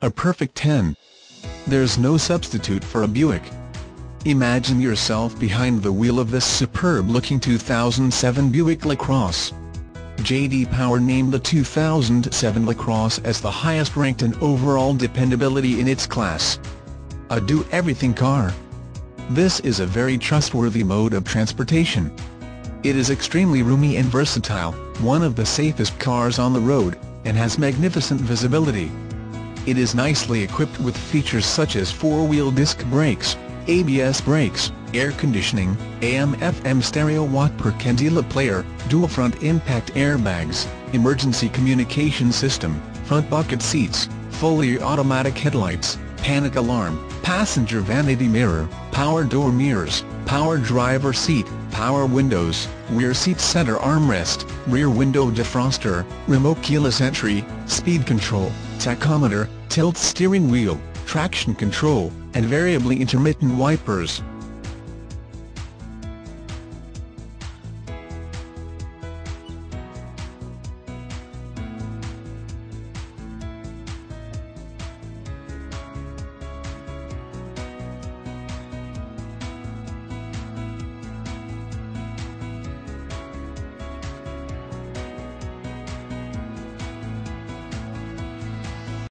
A perfect 10. There's no substitute for a Buick. Imagine yourself behind the wheel of this superb-looking 2007 Buick LaCrosse. J.D. Power named the 2007 LaCrosse as the highest-ranked in overall dependability in its class. A do-everything car. This is a very trustworthy mode of transportation. It is extremely roomy and versatile, one of the safest cars on the road, and has magnificent visibility. It is nicely equipped with features such as 4-wheel disc brakes, ABS brakes, air conditioning, AM/FM stereo watt-per candela player, dual front impact airbags, emergency communication system, front bucket seats, fully automatic headlights, panic alarm, passenger vanity mirror, power door mirrors, power driver seat, power windows, rear seat center armrest, rear window defroster, remote keyless entry, speed control, tachometer, tilt steering wheel, traction control, and variably intermittent wipers.